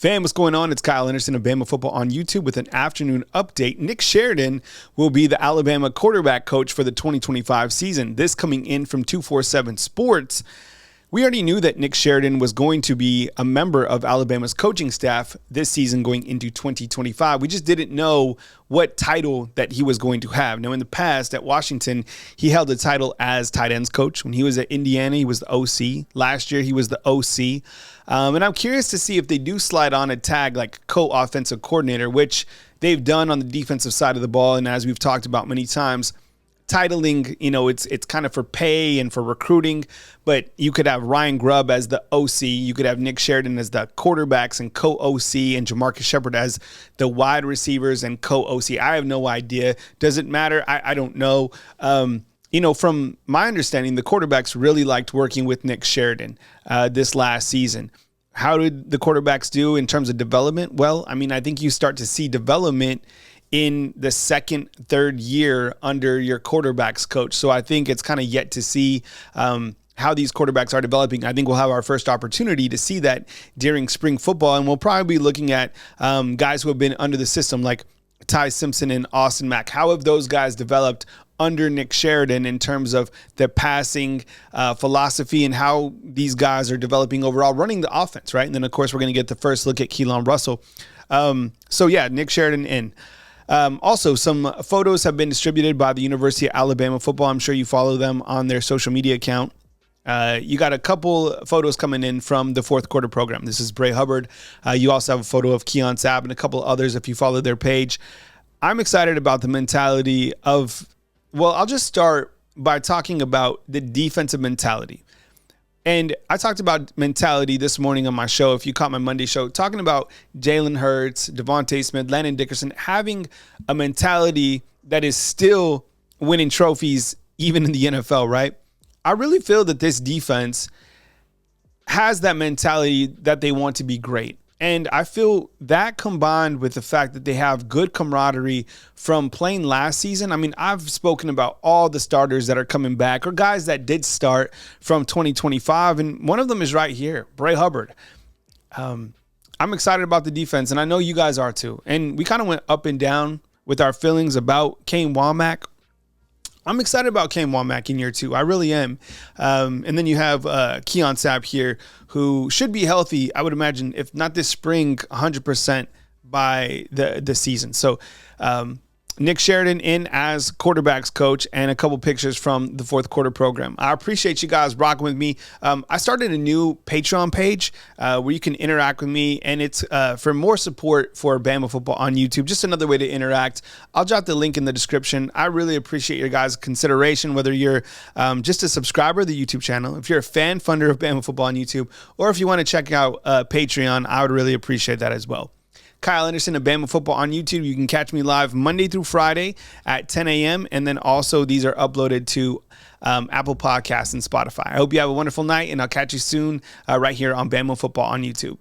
Fam, what's going on? It's Kyle Henderson of Bama Football on YouTube with an afternoon update. Nick Sheridan will be the Alabama quarterback coach for the 2025 season. This coming in from 247 Sports. We already knew that Nick Sheridan was going to be a member of Alabama's coaching staff this season going into 2025. We just didn't know what title that he was going to have. Now, in the past at Washington, he held a title as tight ends coach. When he was at Indiana, he was the OC. Last year, he was the OC. And I'm curious to see if they do slide on a tag like co-offensive coordinator, which they've done on the defensive side of the ball. And as we've talked about many times, titling, it's kind of for pay and for recruiting, but you could have Ryan Grubb as the OC. You could have Nick Sheridan as the quarterbacks and co-OC and Jamarcus Shepard as the wide receivers and co-OC. I have no idea. Does it matter? I don't know. From my understanding, the quarterbacks really liked working with Nick Sheridan this last season. How did the quarterbacks do in terms of development? Well, I think you start to see development in the second, third year under your quarterback's coach. So I think it's kind of yet to see how these quarterbacks are developing. I think we'll have our first opportunity to see that during spring football. And we'll probably be looking at guys who have been under the system like Ty Simpson and Austin Mack. How have those guys developed under Nick Sheridan in terms of their passing philosophy and how these guys are developing overall, running the offense, right? And then, of course, we're going to get the first look at Keelan Russell. Nick Sheridan in. Also, some photos have been distributed by the University of Alabama football. I'm sure you follow them on their social media account. You got a couple photos coming in from the fourth quarter program. This is Bray Hubbard. You also have a photo of Keon Sabb and a couple others if you follow their page. I'm excited about the mentality of, I'll just start by talking about the defensive mentality. And I talked about mentality this morning on my show, if you caught my Monday show, talking about Jalen Hurts, Devontae Smith, Landon Dickerson, having a mentality that is still winning trophies even in the NFL, right? I really feel that this defense has that mentality that they want to be great. And I feel that combined with the fact that they have good camaraderie from playing last season. I've spoken about all the starters that are coming back or guys that did start from 2025. And one of them is right here, Bray Hubbard. I'm excited about the defense, and I know you guys are too. And we kind of went up and down with our feelings about Kane Womack. I'm excited about Kane Womack in year two. I really am. And then you have Keon Sabb here, who should be healthy, I would imagine, if not this spring, 100% by the season. So Nick Sheridan in as quarterbacks coach and a couple pictures from the fourth quarter program. I appreciate you guys rocking with me. I started a new Patreon page where you can interact with me, and it's for more support for Bama Football on YouTube. Just another way to interact. I'll drop the link in the description. I really appreciate your guys' consideration, whether you're just a subscriber to the YouTube channel, if you're a fan funder of Bama Football on YouTube, or if you want to check out Patreon, I would really appreciate that as well. Kyle Henderson of Bama Football on YouTube. You can catch me live Monday through Friday at 10 a.m. And then also these are uploaded to Apple Podcasts and Spotify. I hope you have a wonderful night, and I'll catch you soon right here on Bama Football on YouTube.